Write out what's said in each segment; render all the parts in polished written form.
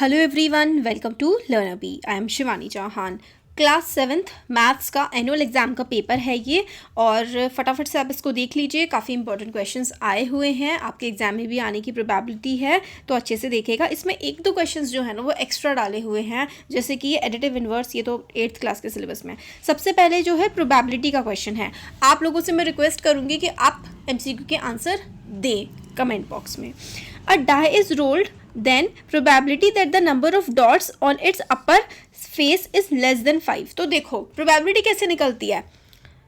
Hello everyone, welcome to LearnBee. I am Shivani Chauhan. Class 7th maths का annual exam का paper है ये, और फटाफट से आप इसको देख लीजिए। काफ़ी इंपॉर्टेंट क्वेश्चंस आए हुए हैं, आपके एग्जाम में भी आने की प्रोबेबिलिटी है, तो अच्छे से देखेगा। इसमें एक दो क्वेश्चंस जो है ना वो एक्स्ट्रा डाले हुए हैं, जैसे कि ये एडिटिव इन्वर्स, ये तो 8th क्लास के सिलेबस में। सबसे पहले जो है प्रोबेबिलिटी का क्वेश्चन है। आप लोगों से मैं रिक्वेस्ट करूँगी कि आप MCQ के आंसर दें कमेंट बॉक्स में। A die is rolled, then probability that the number of dots on its upper face is less than 5। तो देखो probability कैसे निकलती है,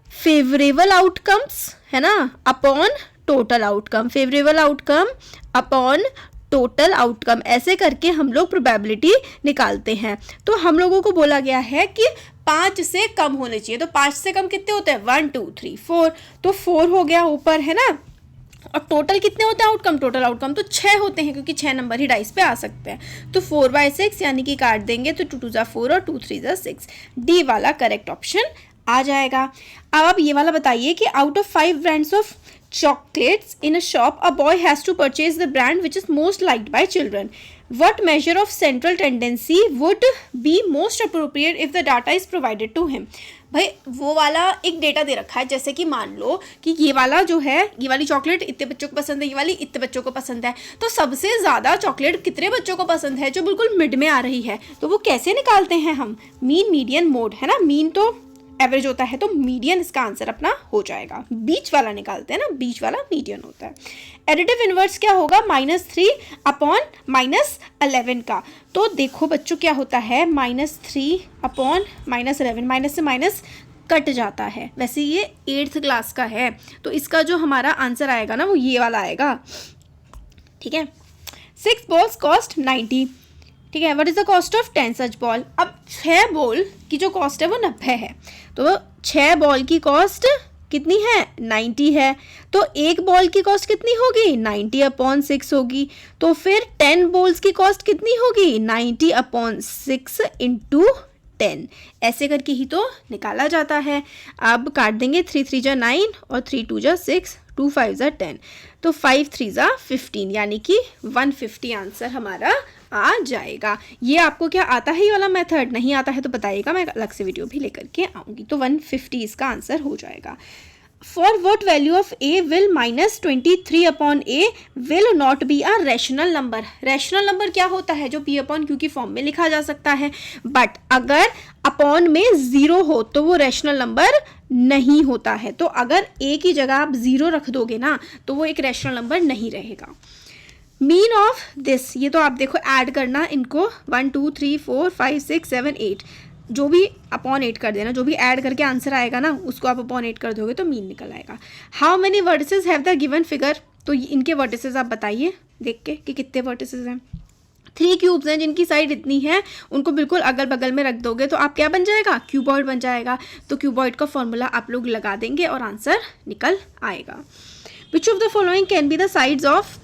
फेवरेबल आउटकम्स है ना upon total outcome, favourable outcome upon total outcome, ऐसे करके हम लोग प्रोबेबिलिटी निकालते हैं। तो हम लोगों को बोला गया है कि 5 से कम होने चाहिए। तो 5 से कम कितने होते हैं, 1 2 3 4, तो 4 हो गया ऊपर है ना। और टोटल कितने होते हैं आउटकम, टोटल आउटकम तो 6 होते हैं, क्योंकि 6 नंबर ही डाइस पे आ सकते हैं। तो 4/6 यानी कि काट देंगे तो 2 2 ज़ा 4 और 2 3 ज़ा 6, डी वाला करेक्ट ऑप्शन आ जाएगा। अब आप ये वाला बताइए कि out of 5 brands of chocolates in a shop, a boy has to purchase the brand which is most liked by children. What measure of central tendency would be most appropriate if the data is provided to him? भाई वो वाला एक data दे रखा है, जैसे कि मान लो कि ये वाला जो है, ये वाली चॉकलेट इतने बच्चों को पसंद है, ये वाली इतने बच्चों को पसंद है। तो सबसे ज़्यादा चॉकलेट कितने बच्चों को पसंद है, जो बिल्कुल मिड में आ रही है। तो वो कैसे निकालते हैं हम, मीन मीडियन मोड है ना, मीन तो एवरेज होता है, तो मीडियन इसका आंसर अपना हो जाएगा। बीच वाला निकालते हैं ना, बीच वाला मीडियन होता है। एडिटिव इनवर्स क्या होगा, -3 अपॉन -11 का। तो देखो बच्चों क्या होता है, -3 अपॉन -11, माइनस से माइनस कट जाता है। वैसे ये 8th क्लास का है, तो इसका जो हमारा आंसर आएगा ना वो ये वाला आएगा, ठीक है। 6 balls कॉस्ट 90, ठीक है। What is the cost of 10 such ball. अब 6 बॉल की जो कॉस्ट है वो 90 है, तो 6 बॉल की कॉस्ट कितनी है, 90 है। तो एक बॉल की कॉस्ट कितनी होगी, 90 अपॉन 6 होगी। तो फिर 10 बॉल्स की कॉस्ट कितनी होगी, 90 अपॉन 6 इंटू 10, ऐसे करके ही तो निकाला जाता है। अब काट देंगे, 3 3 जा 9 और 3 2 जा 6, 2 5 जा 10, तो 5 3 जा 15, यानी कि 150 आंसर हमारा आ जाएगा। ये आपको क्या आता है, ये वाला मेथड नहीं आता है तो बताइएगा, मैं अलग से वीडियो भी लेकर के आऊँगी। तो 150 इसका आंसर हो जाएगा। For what value of A will -23 upon A will not be a rational number. Rational number क्या होता है, जो P अपॉन Q की फॉर्म में लिखा जा सकता है, बट अगर अपॉन में 0 हो तो वो रैशनल नंबर नहीं होता है। तो अगर ए की जगह आप 0 रख दोगे ना तो वो एक रैशनल नंबर नहीं रहेगा। मीन ऑफ दिस, ये तो आप देखो ऐड करना इनको, 1 2 3 4 5 6 7 8, जो भी अपॉन 8 कर देना, जो भी ऐड करके आंसर आएगा ना उसको आप अपॉन 8 कर दोगे तो मीन निकल आएगा। How many vertices have the given figure, तो इनके वर्टिसेस आप बताइए देख के कि कितने वर्टिसेस हैं। 3 क्यूब्स हैं जिनकी साइड इतनी है, उनको बिल्कुल अगल बगल में रख दोगे तो आप क्या बन जाएगा, क्यूबॉइड बन जाएगा। तो क्यूबॉइड का फॉर्मूला आप लोग लगा देंगे और आंसर निकल आएगा। विच of the following can be the sides of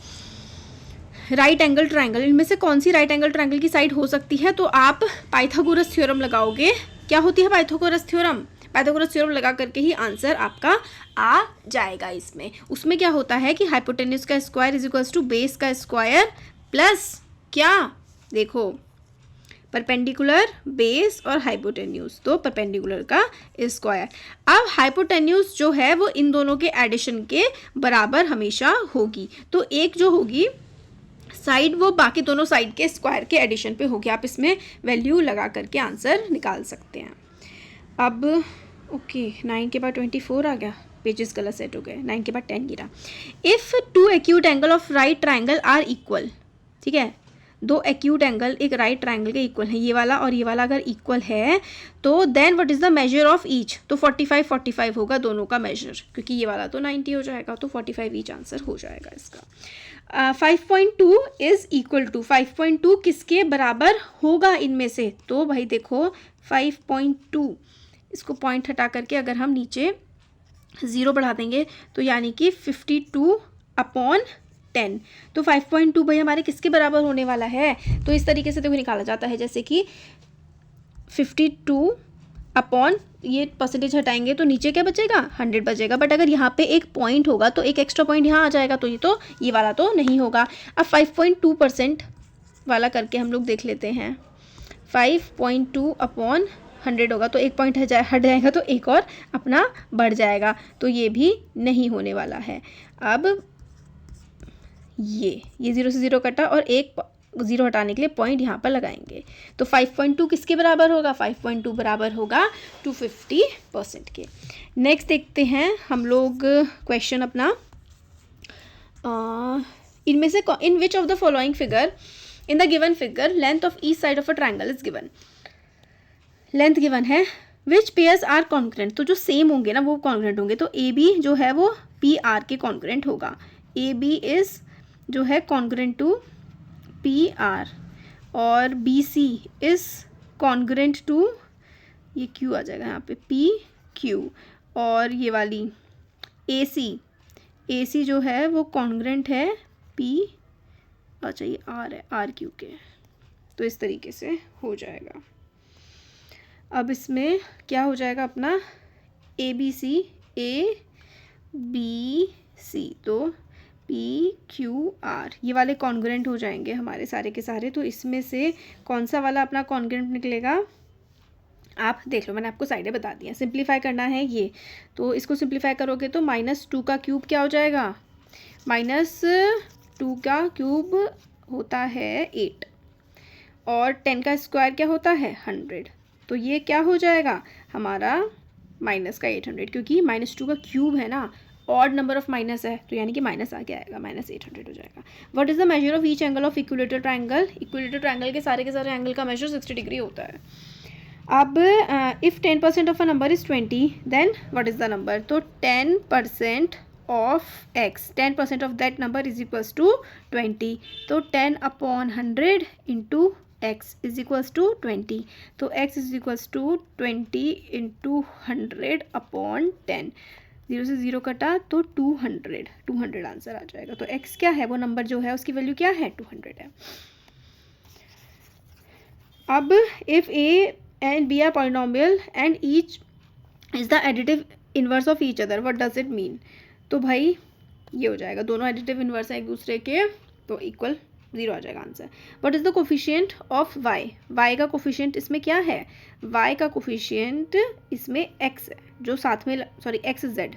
right angle triangle, इनमें से कौन सी राइट एंगल ट्राइंगल की साइड हो सकती है। तो आप पाइथागोरस थ्योरम लगाओगे। क्या होती है पाइथागोरस थ्योरम, पाइथागोरस थ्योरम लगा करके ही आंसर आपका आ जाएगा। उसमें क्या होता है कि हाइपोटेन्यूज का square is equals to base का स्क्वायर प्लस क्या, देखो परपेंडिकुलर बेस और हाइपोटेन्यूज, तो परपेंडिकुलर का स्क्वायर। अब हाइपोटेन्यूज जो है वो इन दोनों के एडिशन के बराबर हमेशा होगी। तो एक जो होगी साइड वो बाकी दोनों साइड के स्क्वायर के एडिशन पे होगी। आप इसमें वैल्यू लगा करके आंसर निकाल सकते हैं। अब ओके 9 के बाद 24 आ गया, पेजेस गलत सेट हो गए, 9 के बाद 10 गिरा। If 2 acute angle of right triangle are equal, ठीक है, 2 एक्यूट एंगल एक राइट ट्राइंगल के इक्वल है, ये वाला और ये वाला अगर इक्वल है तो then what is the measure of each, तो 45 45 होगा दोनों का मेजर, क्योंकि ये वाला तो 90 हो जाएगा, तो 45 ईच आंसर हो जाएगा इसका। 5.2 इज़ इक्वल टू, 5.2 किसके बराबर होगा इनमें से, तो भाई देखो 5.2, इसको पॉइंट हटा करके अगर हम नीचे 0 बढ़ा देंगे तो यानी कि 52 अपॉन 10, तो 5.2 भाई हमारे किसके बराबर होने वाला है। तो इस तरीके से देखो निकाला जाता है, जैसे कि 52 अपॉन ये परसेंटेज हटाएंगे तो नीचे क्या बचेगा, 100 बचेगा। बट अगर यहाँ पे एक पॉइंट होगा तो एक एक्स्ट्रा पॉइंट यहाँ आ जाएगा, तो ये वाला तो नहीं होगा। अब 5.2% वाला करके हम लोग देख लेते हैं। 5.2/100 होगा, तो एक पॉइंट हट जाएगा तो एक और अपना बढ़ जाएगा, तो ये भी नहीं होने वाला है। अब ये 0 से 0 कटा और एक 0 हटाने के लिए पॉइंट यहाँ पर लगाएंगे, तो 5.2 किसके बराबर होगा? 5.2 बराबर होगा 250% के। नेक्स्ट देखते हैं हम लोग क्वेश्चन अपना, इनमें से in which of the following figure in the given figure length of each side of a triangle is given. Length given है, विच पेयर्स आर कॉन्ग्रुएंट, तो जो सेम होंगे ना वो कॉन्ग्रुएंट होंगे, तो ए बी जो है वो पी आर के कॉन्ग्रुएंट होगा। ए बी इज जो है कॉन्ग्रुएंट टू पी आर, और B C is congruent to, ये क्यू आ जाएगा यहाँ पे, पी क्यू, और ये वाली ए सी जो है वो कॉन्ग्रुएंट है पी, अच्छा ये आर है, आर क्यू के, तो इस तरीके से हो जाएगा। अब इसमें क्या हो जाएगा अपना ए बी सी, तो पी क्यू आर ये वाले कॉन्ग्रुएंट हो जाएंगे हमारे सारे के सारे। तो इसमें से कौन सा वाला अपना कॉन्ग्रुएंट निकलेगा आप देख लो, मैंने आपको साइडें बता दी हैं। सिंप्लीफाई करना है ये, तो इसको सिंप्लीफाई करोगे तो -2 का क्यूब क्या हो जाएगा? -2 का क्यूब होता है 8, और 10 का स्क्वायर क्या होता है? 100। तो ये क्या हो जाएगा हमारा -800, क्योंकि -2 का क्यूब है ना, ऑड नंबर ऑफ माइनस है, तो यानी कि माइनस आगे आएगा, -800 हो जाएगा। What is the measure of each angle of equilateral triangle? Equilateral triangle के सारे एंगल का मेजर 60 डिग्री होता है। अब if 10% of a number is 20 then what is the number? तो 10% of x, 10% of that number is equals to 20, तो 10/100 into x is equals to 20, तो x is equals to 20 into 100/10, 0 से 0 कटा तो 200 आंसर आ जाएगा। तो x क्या है? वो नंबर जो है उसकी वैल्यू क्या है? 200 है। अब if a and b are polynomial and each is the additive inverse of each other, what does it mean? तो भाई ये हो जाएगा, दोनों एडिटिव इन्वर्स हैं एक दूसरे के, तो इक्वल 0 आ जाएगा answer. What is the coefficient of y? y का कोफिशिएंट इसमें क्या है? y का कोफिशिएंट इसमें x है, जो साथ में x z,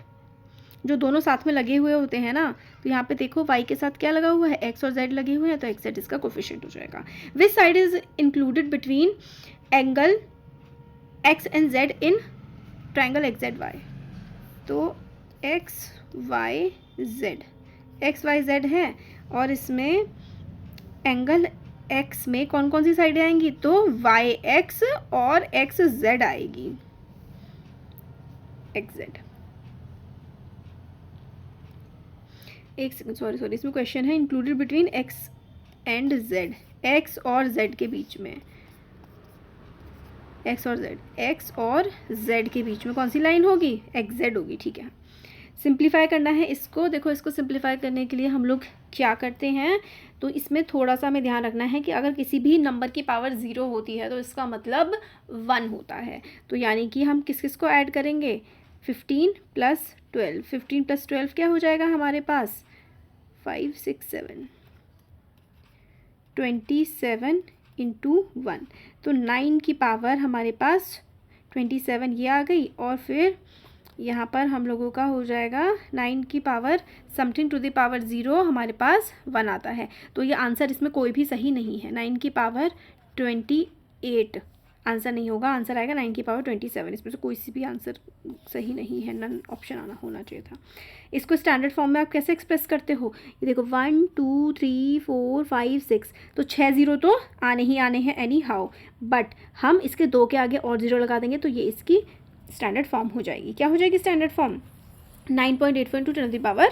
जो दोनों साथ में लगे हुए होते हैं ना, तो यहाँ पे देखो y के साथ क्या लगा हुआ है? x और z लगे हुए हैं, तो x z इसका कोफिशिएंट हो जाएगा। Which side is included between angle x and z in triangle x z y? तो x y z है, और इसमें एंगल x में कौन कौन सी साइडें आएंगी? तो y x और x z आएगी, x z। एक सेकंड, सॉरी, इसमें क्वेश्चन है included between x and z, x और z के बीच में, x और z के बीच में कौन सी लाइन होगी? x z होगी, ठीक है। सिंप्लीफाई करना है इसको, देखो इसको सिंप्लीफाई करने के लिए हम लोग क्या करते हैं, तो इसमें थोड़ा सा हमें ध्यान रखना है कि अगर किसी भी नंबर की पावर 0 होती है तो इसका मतलब 1 होता है, तो यानी कि हम किस किस को ऐड करेंगे? 15 + 12, 15 + 12 क्या हो जाएगा हमारे पास? 5 6 7, 27 इंटू 1, तो 9 की पावर हमारे पास 27 ये आ गई, और फिर यहाँ पर हम लोगों का हो जाएगा 9 की power something to the power 0 हमारे पास 1 आता है, तो ये आंसर इसमें कोई भी सही नहीं है। 9 की पावर 28 आंसर नहीं होगा, आंसर आएगा 9 की पावर 27, इसमें से कोई सी भी आंसर सही नहीं है, नन ऑप्शन आना होना चाहिए था। इसको स्टैंडर्ड फॉर्म में आप कैसे एक्सप्रेस करते हो? ये देखो 1 2 3 4 5 6, तो 6 0 तो आने ही आने हैं एनी हाउ, बट हम इसके 2 के आगे और 0 लगा देंगे तो ये इसकी स्टैंडर्ड फॉर्म हो जाएगी। क्या हो जाएगी स्टैंडर्ड फॉर्म? 9.84 × 10⁸.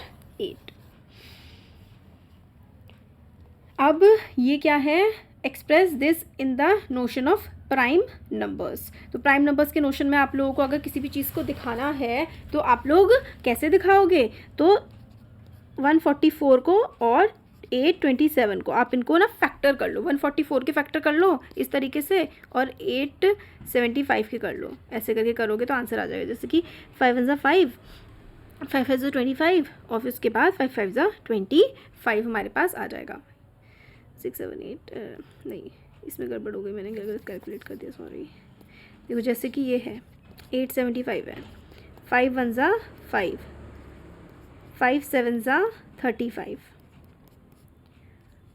अब ये क्या है? Express this in the notion of prime numbers. तो प्राइम नंबर्स के नोशन में आप लोगों को अगर किसी भी चीज़ को दिखाना है तो आप लोग कैसे दिखाओगे? तो 144 को और 827 को आप इनको ना फैक्टर कर लो, 144 के फैक्टर कर लो इस तरीके से, और 875 के कर लो, ऐसे करके करोगे तो आंसर आ जाएगा। जैसे कि 5 1 5, 5 5 25, और फिर उसके बाद 5 5 25 हमारे पास आ जाएगा। 678 नहीं, इसमें गड़बड़ हो गई, मैंने गलत कैलकुलेट कर दिया, सॉरी। देखो जैसे कि ये है 875 है, 5 1 ज़ा 5, 5 7 ज़ा 35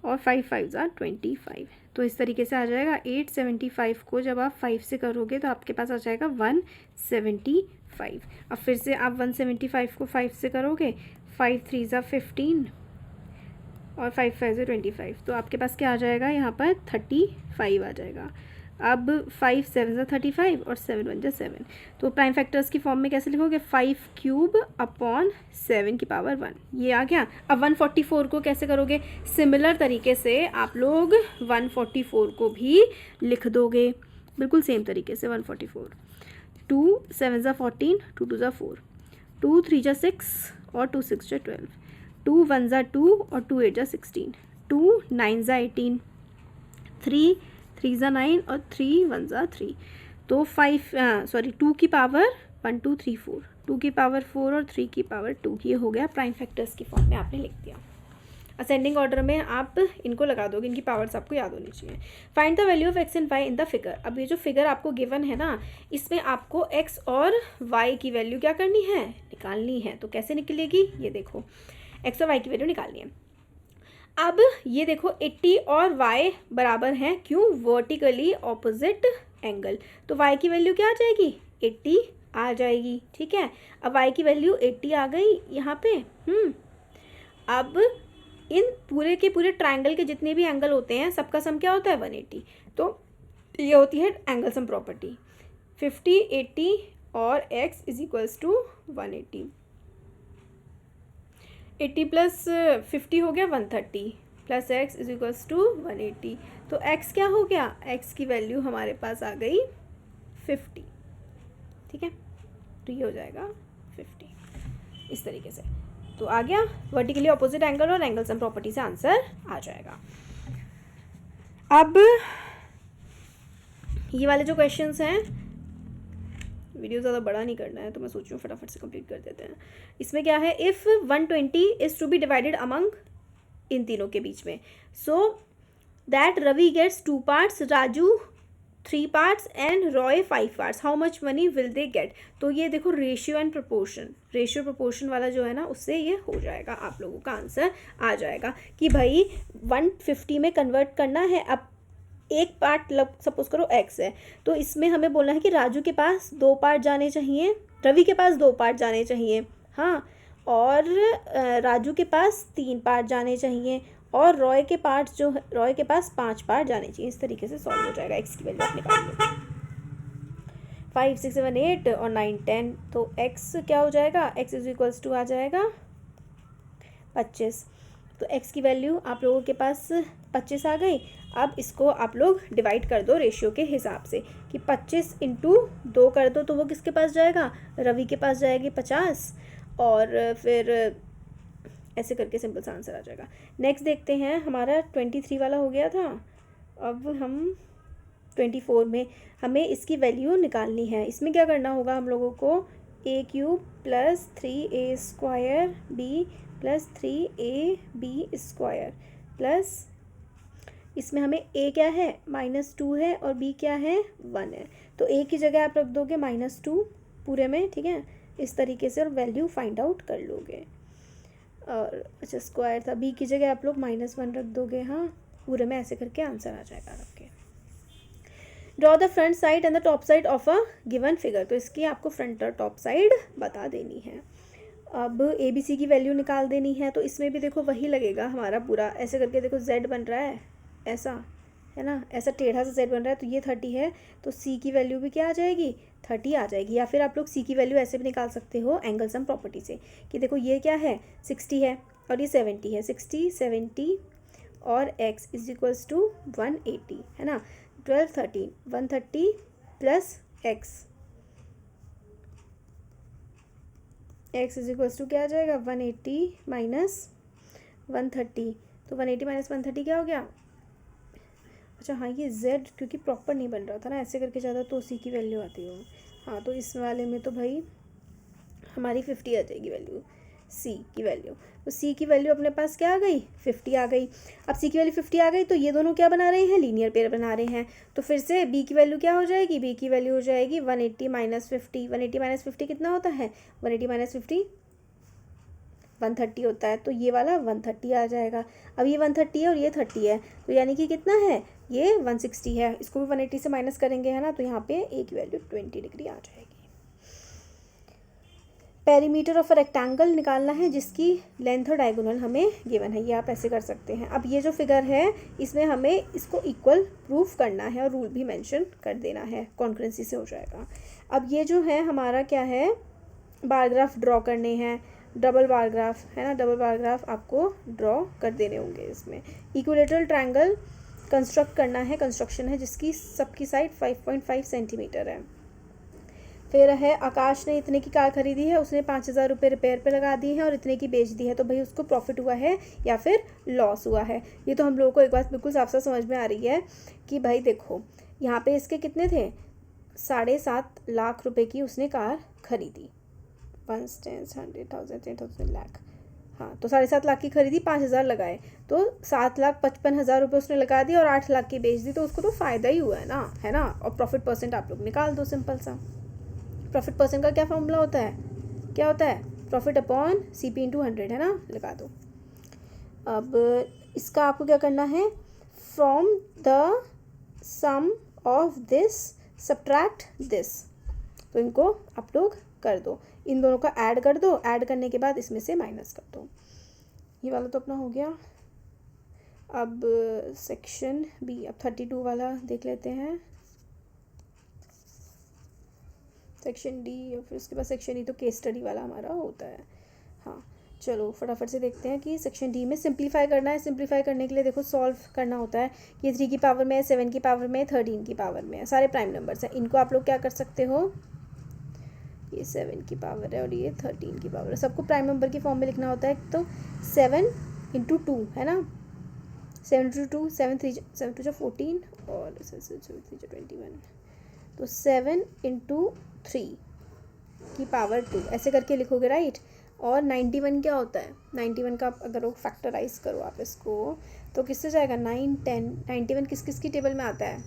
और 5 5 ज़ा 25। तो इस तरीके से आ जाएगा। 875 को जब आप 5 से करोगे तो आपके पास आ जाएगा 175। अब फिर से आप 175 को 5 से करोगे, 5 3 ज़ा 15 और 5 5 ज़ा 25, तो आपके पास क्या आ जाएगा यहाँ पर 35 आ जाएगा। अब 5 7 ज़ा 35 और 7 1 ज़ा 7, तो प्राइम फैक्टर्स की फॉर्म में कैसे लिखोगे, 5 क्यूब अपॉन 7 की पावर 1, ये आ गया। अब 144 को कैसे करोगे, सिमिलर तरीके से आप लोग 144 को भी लिख दोगे, बिल्कुल सेम तरीके से 144। 2 7 ज़ा 14, 2 2 ज़ा 4, 2 3 ज़ा 6 और 2 6 ज़ा 12, 2 1 ज़ा 2 और 2 8 ज़ा 16, 2 9 ज़ा 18, 3 3 ज़ा 9 और 3 1 ज़ा 3, तो 2 की पावर 1 2 3 4, 2 की पावर 4 और 3 की पावर 2, ये हो गया प्राइम फैक्टर्स की फॉर्म में आपने लिख दिया। असेंडिंग ऑर्डर में आप इनको लगा दोगे, इनकी पावर्स आपको याद होनी चाहिए। Find the value of X and Y in the figure. अब ये जो फिगर आपको गिवन है ना, इसमें आपको एक्स और वाई की वैल्यू क्या करनी है, निकालनी है। तो कैसे निकलेगी, ये देखो, एक्स और वाई की वैल्यू निकालनी है। अब ये देखो 80 और y बराबर हैं, क्यों, वर्टिकली ऑपोजिट एंगल, तो y की वैल्यू क्या आ जाएगी, 80 आ जाएगी, ठीक है। अब y की वैल्यू 80 आ गई यहाँ पे। अब इन पूरे के पूरे ट्रायंगल के जितने भी एंगल होते हैं सबका सम क्या होता है, 180, तो ये होती है एंगल सम प्रॉपर्टी। 50 80 और x is equals to 180, 80 plus 50 हो गया 130 plus x is equals to 180, तो x क्या हो गया, x की वैल्यू हमारे पास आ गई 50, ठीक है। तो ये हो जाएगा 50 इस तरीके से। तो आ गया वर्टिकली ऑपोजिट एंगल और एंगल सम प्रॉपर्टी से आंसर आ जाएगा। अब ये वाले जो क्वेश्चंस हैं, वीडियो ज़्यादा बड़ा नहीं करना है तो मैं सोच रही हूँ फटाफट से कंप्लीट कर देते हैं। इसमें क्या है, if 120 is to be divided among, इन तीनों के बीच में, so that Ravi gets 2 parts, Raju 3 parts and Roy 5 parts, how much money will they get. तो ये देखो ratio and proportion, ratio proportion वाला जो है ना, उससे ये हो जाएगा, आप लोगों का आंसर आ जाएगा कि भाई 150 में कन्वर्ट करना है। अब एक पार्ट सपोज करो x है, तो इसमें हमें बोलना है कि राजू के पास 2 पार्ट जाने चाहिए, रवि के पास 2 पार्ट जाने चाहिए, हाँ, और राजू के पास 3 पार्ट जाने चाहिए, और रॉय के पास 5 पार्ट जाने चाहिए। इस तरीके से सॉल्व हो जाएगा। x की वैल्यू आप निकाल लो, 5 6 7 8 और 9 10, तो x क्या हो जाएगा, x इज इक्वल्स टू आ जाएगा 25। तो x की वैल्यू आप लोगों के पास 25 आ गई। अब इसको आप लोग डिवाइड कर दो रेशियो के हिसाब से कि 25 इंटू 2 कर दो, तो वो किसके पास जाएगा, रवि के पास जाएगी 50, और फिर ऐसे करके सिंपल सा आंसर आ जाएगा। नेक्स्ट देखते हैं, हमारा 23 वाला हो गया था, अब हम 24 में हमें इसकी वैल्यू निकालनी है। इसमें क्या करना होगा हम लोगों को, a³ plus 3a² b plus 3ab² plus, इसमें हमें a क्या है, -2 है, और b क्या है, 1 है, तो a की जगह आप रख दोगे -2 पूरे में, ठीक है, इस तरीके से, और वैल्यू फाइंड आउट कर लोगे। और अच्छा स्क्वायर था, b की जगह आप लोग -1 रख दोगे, हाँ, पूरे में ऐसे करके आंसर आ जाएगा आपके। Draw the front side and the top side of a given figure, तो इसकी आपको फ्रंट और टॉप साइड बता देनी है। अब ABC की वैल्यू निकाल देनी है, तो इसमें भी देखो वही लगेगा हमारा पूरा, ऐसे करके देखो Z बन रहा है, ऐसा है ना, ऐसा टेढ़ा सा Z बन रहा है, तो ये 30 है, तो C की वैल्यू भी क्या आ जाएगी, 30 आ जाएगी। या फिर आप लोग C की वैल्यू ऐसे भी निकाल सकते हो एंगल सम प्रॉपर्टी से, कि देखो ये क्या है, 60 है और ये 70 है, 60 70 और x इज इक्वल्स टू 180, है ना, 12 13 130 plus x is equals to क्या आ जाएगा, 180 माइनस 130, तो 180 माइनस 130 क्या हो गया, अच्छा हाँ, ये z क्योंकि प्रॉपर नहीं बन रहा था ना, ऐसे करके ज़्यादा तो C की वैल्यू आती हो, हाँ, तो इस वाले में तो भाई हमारी 50 आ जाएगी वैल्यू, सी की वैल्यू। तो सी की वैल्यू अपने पास क्या आ गई, 50 आ गई। अब सी की वैल्यू 50 आ गई तो ये दोनों क्या बना रहे हैं, लीनियर पेयर बना रहे हैं। तो फिर से बी की वैल्यू क्या हो जाएगी, बी की वैल्यू हो जाएगी 180 माइनस 50। 180 माइनस 50 कितना होता है, 180 माइनस 50 130 होता है। तो ये वाला 130 आ जाएगा। अब ये 130 है और ये 30 है, तो यानी कि कितना है, ये 160 है। इसको भी 180 से माइनस करेंगे, है ना, तो यहाँ पे ए की वैल्यू 20 डिग्री आ जाएगी। पेरीमीटर ऑफ अ रेक्टेंगल निकालना है जिसकी लेंथ और डायगोनल हमें गिवन है। ये आप ऐसे कर सकते हैं। अब ये जो फिगर है इसमें हमें इसको इक्वल प्रूफ करना है और रूल भी मेंशन कर देना है, कॉन्करेंसी से हो जाएगा। अब ये जो है हमारा क्या है, बार ग्राफ ड्रॉ करने हैं, डबल बार ग्राफ है ना, डबल बार ग्राफ आपको ड्रॉ कर देने होंगे। इसमें इक्विलेटरल ट्रायंगल कंस्ट्रक्ट करना है, कंस्ट्रक्शन है जिसकी सबकी साइड 5.5 सेंटीमीटर है। फिर है आकाश ने इतने की कार खरीदी है, उसने 5,000 रुपये रिपेयर पे लगा दिए हैं और इतने की बेच दी है, तो भाई उसको प्रॉफिट हुआ है या फिर लॉस हुआ है। ये तो हम लोगों को एक बात बिल्कुल साफ साफ समझ में आ रही है कि भाई देखो यहाँ पे इसके कितने थे, 7.5 लाख रुपए की उसने कार खरीदी, 1 10 100,000 10,000 लाख, हाँ, तो 7.5 लाख की खरीदी, 5,000 लगाए, तो 7,55,000 रुपये उसने लगा दिए और 8 लाख की बेच दी, तो उसको तो फ़ायदा ही हुआ है ना। और प्रॉफिट परसेंट आप लोग निकाल दो, सिंपल सा। प्रॉफिट परसेंट का क्या फॉर्मूला होता है, क्या होता है, प्रॉफिट अपॉन CP इंटू 100, है ना, लगा दो। अब इसका आपको क्या करना है, from the sum of this subtract this, तो इनको आप लोग कर दो, इन दोनों का ऐड कर दो, ऐड करने के बाद इसमें से माइनस कर दो। ये वाला तो अपना हो गया। अब सेक्शन बी, अब 32 वाला देख लेते हैं, सेक्शन डी और फिर उसके बाद सेक्शन ई, तो केस स्टडी वाला हमारा होता है। हाँ चलो फटाफट से देखते हैं कि सेक्शन डी में सिंप्लीफाई करना है। सिंप्लीफाई करने के लिए देखो सॉल्व करना होता है कि 3 की पावर में, 7 की पावर में, 13 की पावर में, सारे प्राइम नंबर्स हैं। इनको आप लोग क्या कर सकते हो, ये 7 की पावर है और ये 13 की पावर है, सबको प्राइम नंबर की फॉर्म में लिखना होता है। तो 7 इंटू 2 है ना, 7 इंटू 2, 7 3 14 और 7 3 21, तो 7 इंटू 3 की पावर 2 ऐसे करके लिखोगे, राइट। और 91 क्या होता है, 91 का अगर वो फैक्टराइज करो आप इसको तो किससे जाएगा, 9 10, 91 किस किस की टेबल में आता है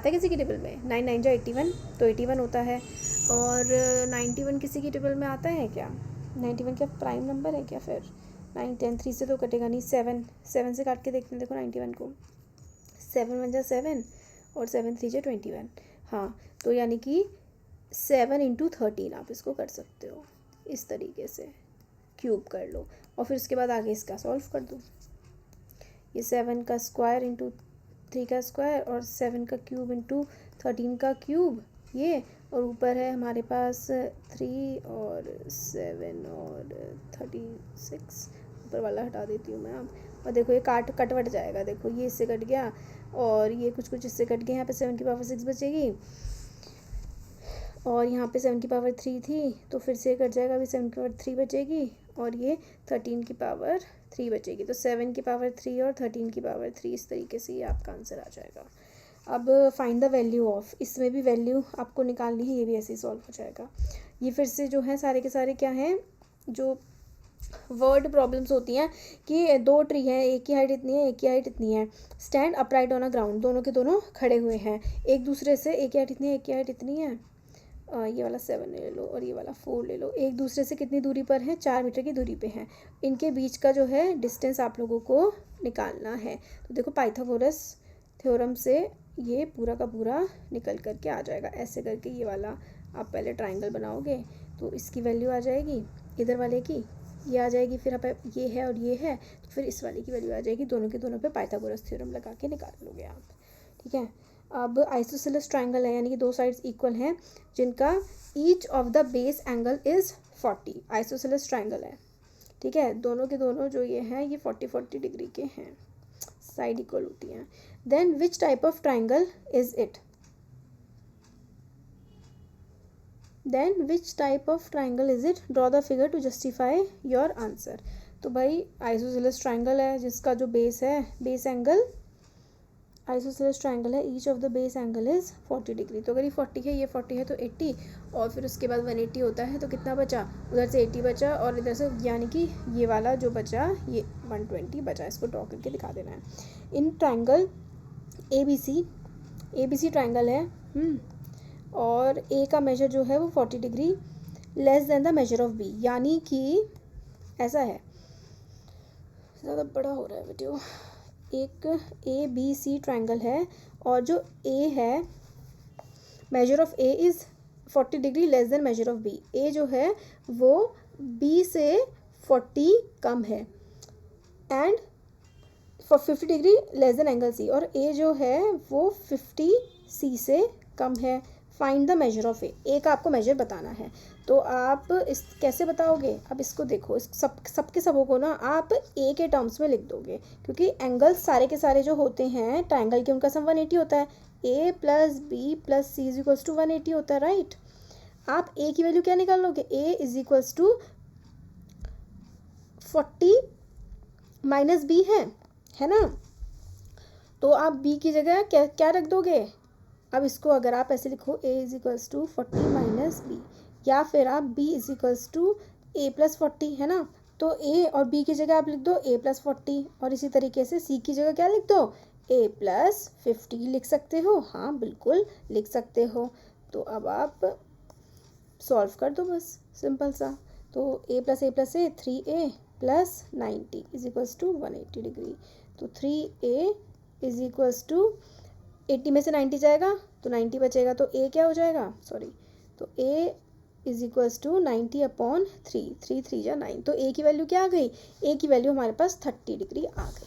किसी की टेबल में, 9 9 जा 81, तो 81 होता है। और 91 किसी की टेबल में आता है क्या, 91 क्या प्राइम नंबर है क्या, फिर 9 10 3 से तो कटेगा नहीं, 7 से काट के देखते हैं, देखो 91 को, 7 1 जा 7 और 7 3 जा 21, हाँ, तो यानी कि 7 इंटू 13 आप इसको कर सकते हो इस तरीके से, क्यूब कर लो और फिर उसके बाद आगे इसका सॉल्व कर दो। ये 7 का स्क्वायर इंटू 3 का स्क्वायर और 7 का क्यूब इंटू 13 का क्यूब, ये, और ऊपर है हमारे पास 3 और 7 और 36, ऊपर वाला हटा देती हूँ मैं अब। और देखो ये कटवट जाएगा, देखो ये इससे कट गया और ये कुछ इससे कट गया, यहाँ पे 7 की पावर 6 बचेगी और यहाँ पे 7 की पावर 3 थी, तो फिर से कट जाएगा, अभी 7 की पावर 3 बचेगी और ये 13 की पावर 3 बचेगी, तो 7 की पावर 3 और 13 की पावर 3, इस तरीके से ये आपका आंसर आ जाएगा। अब फाइंड द वैल्यू ऑफ, इसमें भी वैल्यू आपको निकालनी है, ये भी ऐसे ही सॉल्व हो जाएगा। ये फिर से जो है सारे के सारे क्या हैं, जो वर्ड प्रॉब्लम्स होती हैं कि 2 ट्री हैं, एक की हाइट इतनी है, एक की हाइट इतनी है, stand upright on a ground, दोनों के दोनों खड़े हुए हैं एक दूसरे से, एक की हाइट इतनी है, एक की हाइट इतनी है, ये वाला 7 ले लो और ये वाला 4 ले लो, एक दूसरे से कितनी दूरी पर है, 4 मीटर की दूरी पे हैं, इनके बीच का जो है डिस्टेंस आप लोगों को निकालना है। तो देखो पाइथागोरस थ्योरम से ये पूरा का पूरा निकल करके आ जाएगा, ऐसे करके ये वाला आप पहले ट्राइंगल बनाओगे तो इसकी वैल्यू आ जाएगी, इधर वाले की ये आ जाएगी, फिर आप ये है और ये है तो फिर इस वाले की वैल्यू आ जाएगी, दोनों के दोनों पे पाइथागोरस थ्योरम लगा के निकाल लोगे आप, ठीक है। अब आइसोसेलेस ट्राइंगल है, यानी कि 2 साइड्स इक्वल हैं जिनका each of the base angle is 40, isosceles triangle है, ठीक है, दोनों के दोनों जो ये हैं ये 40 डिग्री के हैं, साइड इक्वल होती हैं। Then which type of triangle is it, then which type of triangle is it, draw the figure to justify your answer. तो भाई आइसोसेलेस ट्राइंगल है जिसका जो बेस है, बेस एंगल आइसोसेलेस ट्रायंगल है, each of the base angle is 40 degree. तो अगर ये 40 है, ये 40 है, तो 80 और फिर उसके बाद 180 होता है, तो कितना बचा, उधर से 80 बचा और इधर से यानी कि ये वाला जो बचा ये 120 बचा। इसको ड्रॉ करके दिखा देना है। In triangle A B C triangle है और ए का मेजर जो है वो 40 degree less than the measure of B, यानी कि ऐसा है, ज़्यादा बड़ा हो रहा है वीडियो। एक ए बी सी ट्रायंगल है और जो ए है, measure of A is 40 degree less than measure of B. A जो है वो बी से 40 कम है and 50 degree less than angle C, और ए जो है वो 50 सी से कम है। फाइंड द मेजर ऑफ ए का आपको मेजर बताना है। तो आप इस कैसे बताओगे, अब इसको देखो, इस सबके सबों को ना आप ए के टर्म्स में लिख दोगे, क्योंकि एंगल सारे के सारे जो होते हैं ट्रायंगल के, उनका सम 180 होता है। A plus B plus C is equals to 180 होता है, राइट। आप ए की वैल्यू क्या निकाल लोगे, A is equals to 40 minus B है ना। तो आप बी की जगह क्या क्या रख दोगे, अब इसको अगर आप ऐसे लिखो, A is equals to 40 minus B, या फिर आप B is equals to A plus 40, है ना। तो ए और बी की जगह आप लिख दो ए प्लस 40, और इसी तरीके से सी की जगह क्या लिख दो, ए प्लस 50 लिख सकते हो। हाँ बिल्कुल लिख सकते हो। तो अब आप सॉल्व कर दो बस, सिंपल सा। तो A plus A 3a plus 90 is equals to 180 degree. तो 3a इज इक्वल्स टू 80 में से 90 जाएगा तो 90 बचेगा, तो ए क्या हो जाएगा, सॉरी, तो ए इज इक्वल्स टू 90 अपॉन 3, 3 3 जा 9। तो ए की वैल्यू क्या आ गई, ए की वैल्यू हमारे पास 30 डिग्री आ गई।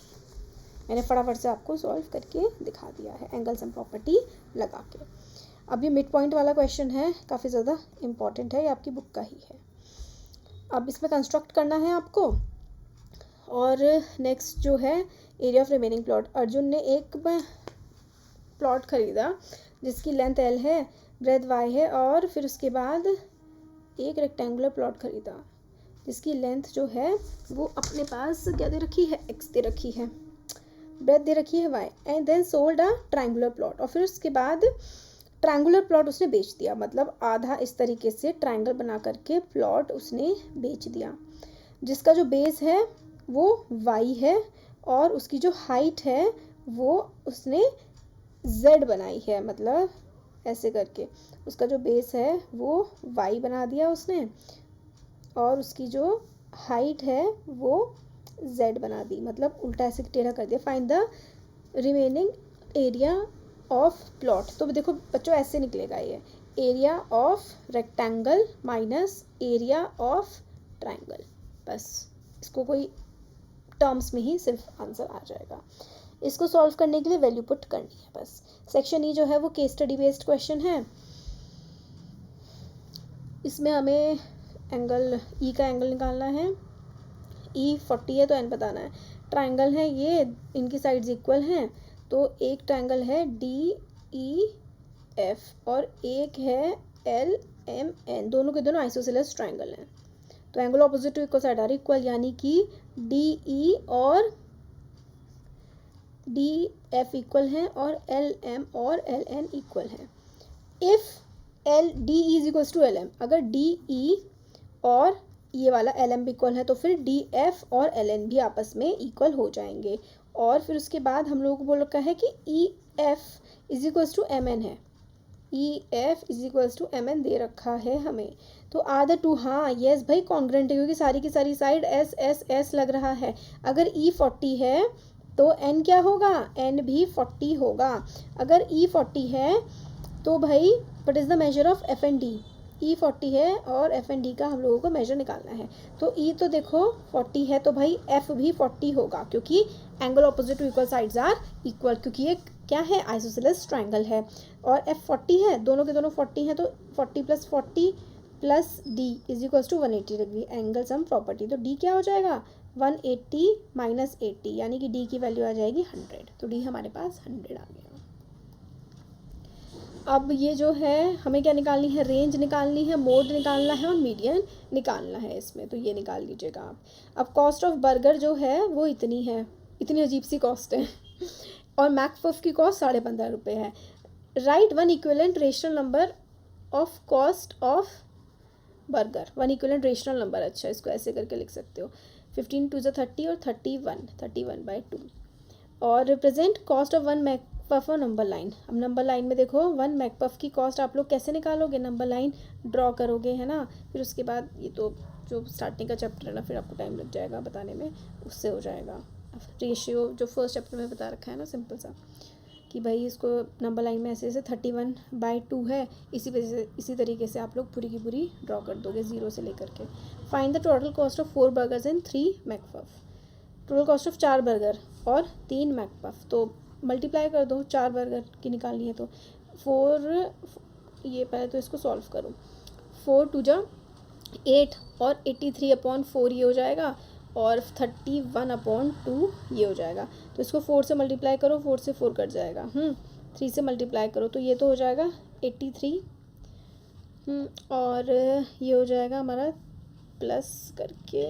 मैंने फटाफट से आपको सॉल्व करके दिखा दिया है एंगल सम प्रॉपर्टी लगा के। अब ये मिड पॉइंट वाला क्वेश्चन है, काफ़ी ज़्यादा इंपॉर्टेंट है, ये आपकी बुक का ही है। अब इसमें कंस्ट्रक्ट करना है आपको। और नेक्स्ट जो है area of remaining plot. Arjun ने एक प्लॉट खरीदा जिसकी लेंथ एल है, ब्रेथ वाई है, और फिर उसके बाद एक रेक्टेंगुलर प्लॉट खरीदा जिसकी लेंथ जो है वो अपने पास क्या दे रखी है, एक्स दे रखी है, ब्रेथ दे रखी है Y, and then sold a triangular plot. और फिर उसके बाद ट्रायंगुलर प्लॉट उसने बेच दिया, मतलब आधा इस तरीके से ट्रायंगल बना करके प्लॉट उसने बेच दिया, जिसका जो बेस है वो वाई है और उसकी जो हाइट है वो उसने जेड बनाई है, मतलब ऐसे करके उसका जो बेस है वो वाई बना दिया उसने और उसकी जो हाइट है वो जेड बना दी, मतलब उल्टा ऐसे टेढ़ा कर दिया। Find the remaining area of plot. तो देखो बच्चों ऐसे निकलेगा ये, area of rectangle minus area of triangle, बस इसको कोई टर्म्स में ही सिर्फ आंसर आ जाएगा। इसको सॉल्व करने के लिए वैल्यू पुट करनी है बस। सेक्शन ई जो है वो केस स्टडी बेस्ड क्वेश्चन है। इसमें हमें एंगल ई का एंगल निकालना है। ई 40 है तो एन बताना है। ट्रायंगल है ये, इनकी साइड्स इक्वल हैं, तो एक ट्रायंगल है डी ई एफ और एक है एल एम एन, दोनों के दोनों आइसोसेलेस ट्रायंगल हैं। तो angle opposite to equal side are equal, यानी कि डी ई और डी एफ इक्वल हैं और एल एम और एल एन इक्वल हैं। If L D E is equals to L M, अगर डी ई और ये वाला एल एम भी इक्वल है तो फिर डी एफ और एल एन भी आपस में इक्वल हो जाएंगे। और फिर उसके बाद हम लोगों को बोल रखा है कि E F is equals to M N है, E F is equals to M N दे रखा है हमें। तो आर द टू, हाँ यस भाई कॉन्ग्रेंट है, क्योंकि सारी की सारी साइड एस एस एस लग रहा है। अगर ई 40 है तो एन क्या होगा, एन भी 40 होगा। अगर ई 40 है तो भाई what is the measure of F and D, E 40 है और एफ एंड डी का हम लोगों को मेजर निकालना है। तो ई तो देखो 40 है तो भाई एफ भी 40 होगा, क्योंकि angle opposite to equal sides are equal, क्योंकि ये क्या है, आइसोसेलेस ट्रायंगल है। और एफ 40 है, दोनों के दोनों 40 हैं, तो 40 plus 40 plus D is equals to 180 degree, angle sum property. तो डी क्या हो जाएगा, 180 माइनस 80, यानी कि डी की वैल्यू आ जाएगी 100। तो डी हमारे पास 100 आ गया। अब ये जो है हमें क्या निकालनी है, रेंज निकालनी है, मोड निकालना है और मीडियन निकालना है इसमें, तो ये निकाल लीजिएगा आप। अब कॉस्ट ऑफ बर्गर जो है वो इतनी है, इतनी अजीब सी कॉस्ट है। और मैक पफ की कॉस्ट 15.5 रुपये है। Right one equivalent rational number of cost of burger, one equivalent rational number, अच्छा इसको ऐसे करके लिख सकते हो, 15 2 30 और 31/2 और represent cost of one McPuff और नंबर लाइन। अब नंबर लाइन में देखो वन मैक पफ की कॉस्ट आप लोग कैसे निकालोगे, नंबर लाइन ड्रॉ करोगे है ना, फिर उसके बाद ये तो जो स्टार्टिंग का चैप्टर है ना फिर आपको टाइम लग जाएगा बताने में, उससे हो जाएगा। रेशियो जो फर्स्ट चैप्टर में बता रखा है ना सिंपल सा कि भाई इसको नंबर लाइन में ऐसे ऐसे 31/2 है, इसी तरीके से आप लोग पूरी की पूरी ड्रॉ कर दोगे 0 से लेकर के। Find the total cost of 4 burgers and 3 McPuff, total cost of 4 burger और 3 मैकपफ, तो मल्टीप्लाई कर दो, 4 बर्गर की निकालनी है तो 4, ये पहले तो इसको सॉल्व करो, 4 2 जा 8 और 83/4 ये हो जाएगा और 31/2 ये हो जाएगा, तो इसको 4 से मल्टीप्लाई करो, 4 से 4 कट जाएगा, 3 से मल्टीप्लाई करो तो ये तो हो जाएगा 83, और ये हो जाएगा हमारा प्लस करके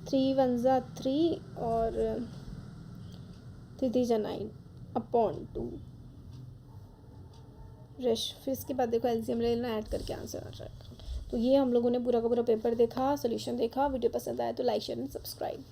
3 1 जा 3 और 3 3 जा 9/2 रश, फिर इसके बाद देखो एलसीएम ले लेना, ऐड करके आंसर आ जाएगा। तो ये हम लोगों ने पूरा का पूरा पेपर देखा, सोल्यूशन देखा। वीडियो पसंद आया तो लाइक शेयर एंड सब्सक्राइब।